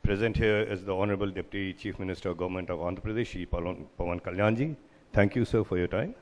Present here is the Honorable Deputy Chief Minister of Government of Andra Pradesh, Shri Pawan Kalyan ji. Thank you, sir, for your time.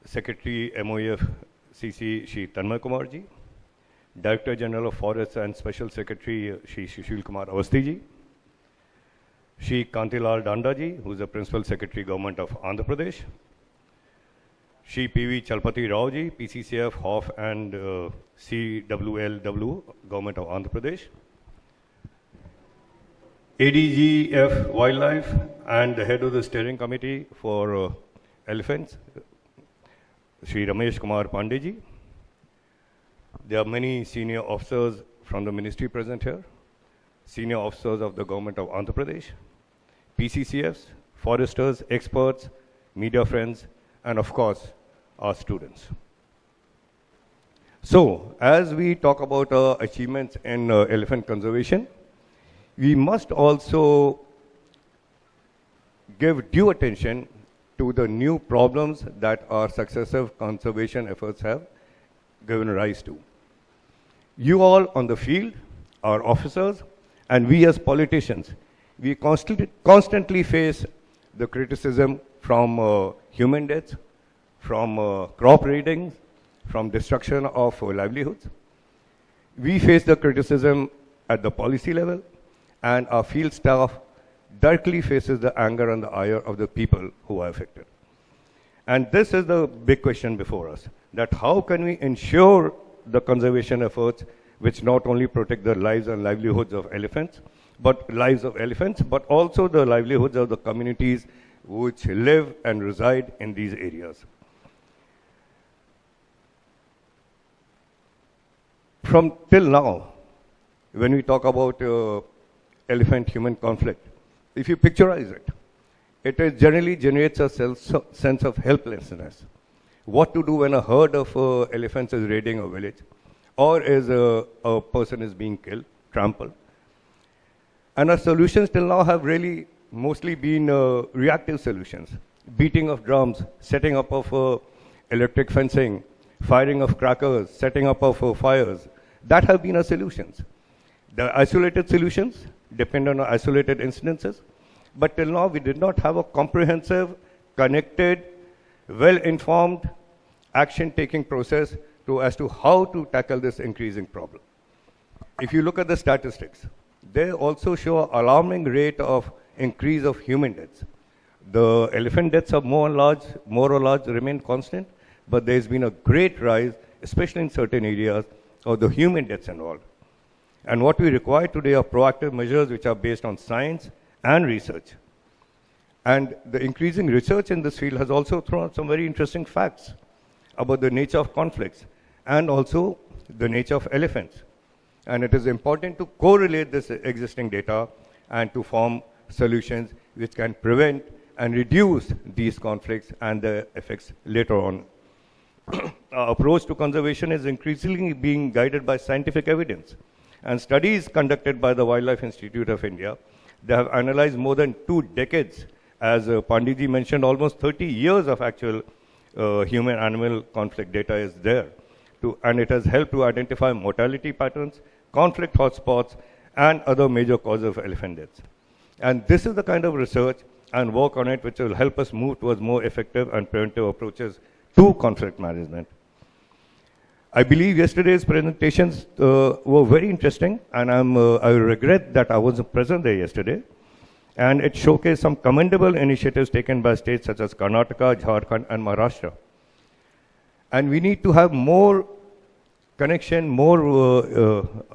Secretary MOF CC Shri Tanmay Kumar ji. Director General of Forests and Special Secretary Shri Sushil Kumar Awasthi ji. Shri Kantilal Danda ji, who is the Principal Secretary Government of Andhra Pradesh. Shri PV Chalpati Rao ji, PCCF, HOF and CWLW, Government of Andhra Pradesh. ADGF Wildlife and the head of the steering committee for elephants, Shri Ramesh Kumar Pandey ji. There are many senior officers from the ministry present here, senior officers of the government of Andhra Pradesh, PCCFs, foresters, experts, media friends, and of course, our students. So, as we talk about our achievements in elephant conservation, we must also give due attention to the new problems that our successive conservation efforts have given rise to. You all on the field, our officers, and we as politicians, we constantly face the criticism from human deaths, from crop raiding, from destruction of livelihoods. We face the criticism at the policy level, and our field staff directly faces the anger and the ire of the people who are affected. And this is the big question before us, that how can we ensure the conservation efforts which not only protect the lives and livelihoods of elephants, but also the livelihoods of the communities which live and reside in these areas. From till now, when we talk about elephant-human conflict, if you picturize it, it generally generates a sense of helplessness. What to do when a herd of elephants is raiding a village, or is a person is being killed, trampled. And our solutions till now have really mostly been reactive solutions. Beating of drums, setting up of electric fencing, firing of crackers, setting up of fires. That have been our solutions. The isolated solutions depend on isolated incidences, but till now we did not have a comprehensive, connected, well-informed, action-taking process as to how to tackle this increasing problem. If you look at the statistics, they also show an alarming rate of increase of human deaths. The elephant deaths are more or large remain constant, but there's been a great rise, especially in certain areas, of the human deaths involved. And what we require today are proactive measures which are based on science and research. And the increasing research in this field has also thrown up some very interesting facts about the nature of conflicts and also the nature of elephants. And it is important to correlate this existing data and to form solutions which can prevent and reduce these conflicts and the effects later on. Our approach to conservation is increasingly being guided by scientific evidence. And studies conducted by the Wildlife Institute of India, they have analyzed more than 2 decades, as Pandiji mentioned, almost 30 years of actual human-animal conflict data is there. And it has helped to identify mortality patterns, conflict hotspots, and other major causes of elephant deaths. And this is the kind of research and work on it which will help us move towards more effective and preventive approaches to conflict management. I believe yesterday's presentations were very interesting, and I regret that I wasn't present there yesterday. And it showcased some commendable initiatives taken by states such as Karnataka, Jharkhand, and Maharashtra. And we need to have more connection, more,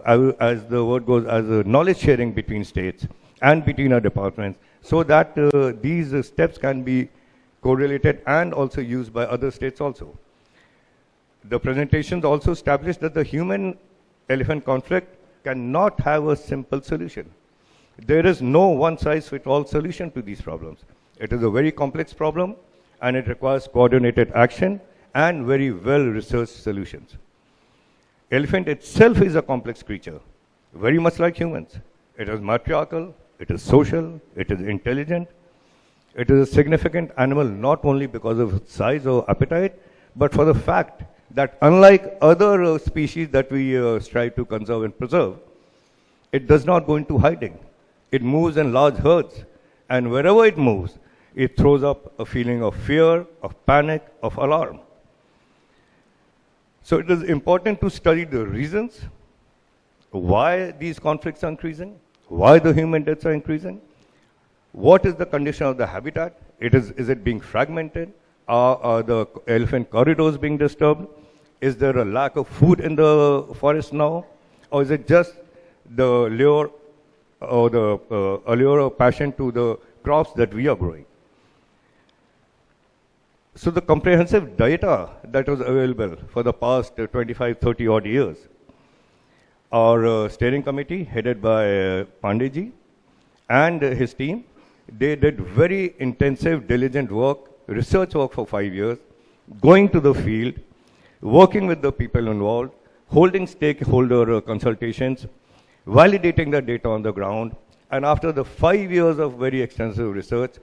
as the word goes, as a knowledge sharing between states and between our departments, so that these steps can be correlated and also used by other states also. The presentations also established that the human-elephant conflict cannot have a simple solution. There is no one-size-fits-all solution to these problems. It is a very complex problem, and it requires coordinated action and very well-researched solutions. Elephant itself is a complex creature, very much like humans. It is matriarchal, it is social, it is intelligent. It is a significant animal not only because of its size or appetite, but for the fact that unlike other species that we strive to conserve and preserve, it does not go into hiding. It moves in large herds, and wherever it moves, it throws up a feeling of fear, of panic, of alarm. So it is important to study the reasons why these conflicts are increasing, why the human deaths are increasing, what is the condition of the habitat, is it being fragmented, are the elephant corridors being disturbed, is there a lack of food in the forest now, or is it just the lure or the allure of passion to the crops that we are growing. So the comprehensive data that was available for the past 25, 30 odd years, our steering committee headed by Pandeyji and his team, they did very intensive, diligent work, research work for 5 years, going to the field, working with the people involved, holding stakeholder consultations, validating the data on the ground, and after the 5 years of very extensive research,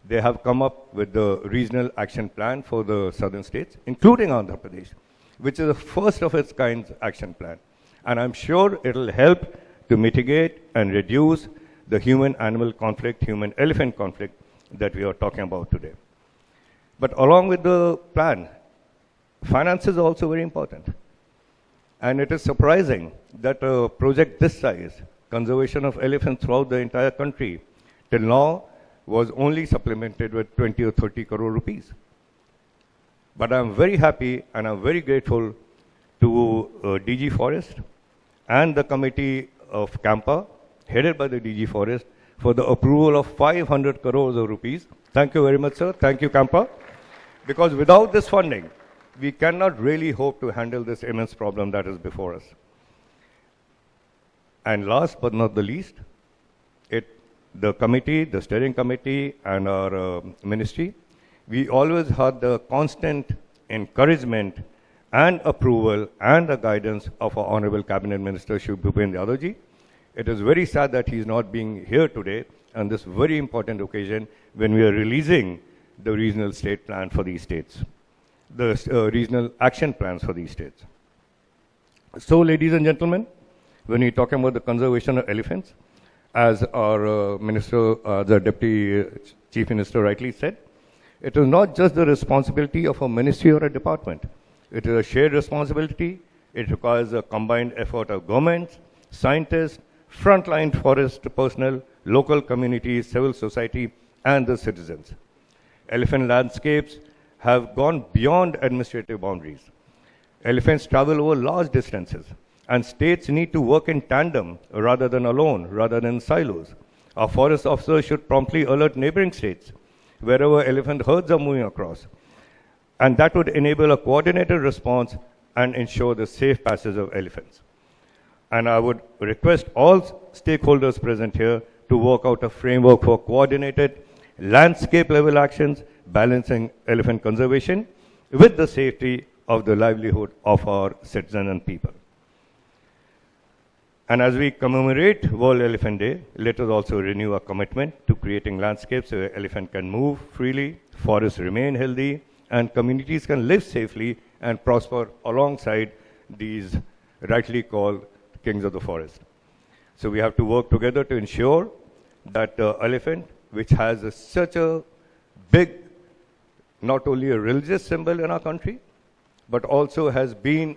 they have come up with the regional action plan for the southern states, including Andhra Pradesh, which is the first of its kind action plan. And I'm sure it'll help to mitigate and reduce the human-animal conflict, human-elephant conflict that we are talking about today. But along with the plan, finance is also very important. And it is surprising that a project this size, conservation of elephants throughout the entire country, till now was only supplemented with 20 or 30 crore rupees. But I'm very happy and I'm very grateful to DG Forest and the committee of Campa, headed by the DG Forest, for the approval of 500 crores of rupees. Thank you very much, sir. Thank you, Campa. Because without this funding, we cannot really hope to handle this immense problem that is before us. And last but not the least, the committee, the steering committee, and our ministry, we always had the constant encouragement and approval and the guidance of our Honorable Cabinet Minister, Shri Bhupen Yadavji. It is very sad that he is not being here today on this very important occasion when we are releasing the regional state plan for these states, the regional action plans for these states. So, ladies and gentlemen, when we talk about the conservation of elephants, as our minister, the Deputy Chief Minister rightly said, it is not just the responsibility of a ministry or a department. It is a shared responsibility. It requires a combined effort of governments, scientists, frontline forest personnel, local communities, civil society, and the citizens. Elephant landscapes have gone beyond administrative boundaries. Elephants travel over large distances, and states need to work in tandem rather than alone, rather than silos. Our forest officers should promptly alert neighboring states wherever elephant herds are moving across. And that would enable a coordinated response and ensure the safe passage of elephants. And I would request all stakeholders present here to work out a framework for coordinated landscape level actions, balancing elephant conservation with the safety of the livelihood of our citizens and people. And as we commemorate World Elephant Day, let us also renew our commitment to creating landscapes where elephants can move freely, forests remain healthy, and communities can live safely and prosper alongside these rightly called kings of the forest. So we have to work together to ensure that the elephant, which has such a big, not only a religious symbol in our country, but also has been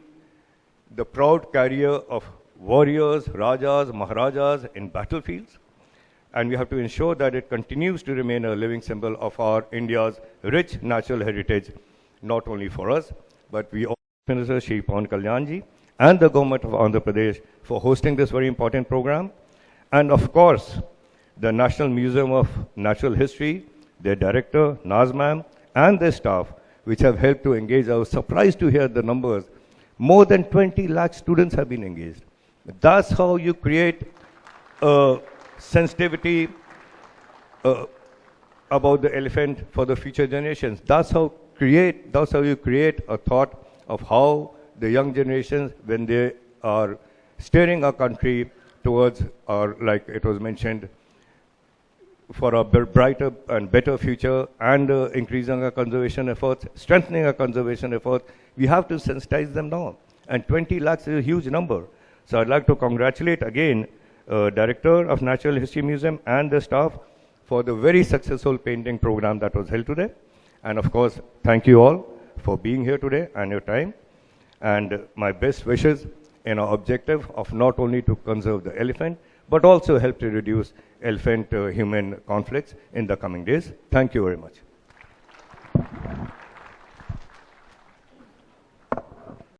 the proud carrier of warriors, rajas, maharajas in battlefields. And we have to ensure that it continues to remain a living symbol of our India's rich natural heritage, not only for us, but we also Minister Shri Pawan Kalyan ji and the government of Andhra Pradesh for hosting this very important program. And of course, the National Museum of Natural History, their director, Naz ma'am, and their staff, which have helped to engage. I was surprised to hear the numbers. More than 20 lakh students have been engaged. That's how you create sensitivity about the elephant for the future generations. That's how you create a thought of how the young generations, when they are steering our country towards our, like it was mentioned, for a brighter and better future, and increasing our conservation efforts, strengthening our conservation efforts, we have to sensitize them now. And 20 lakhs is a huge number. So I'd like to congratulate again Director of Natural History Museum, and the staff for the very successful painting program that was held today. And of course, thank you all for being here today and your time. And my best wishes in our objective of not only to conserve the elephant, but also help to reduce elephant-human conflicts in the coming days. Thank you very much.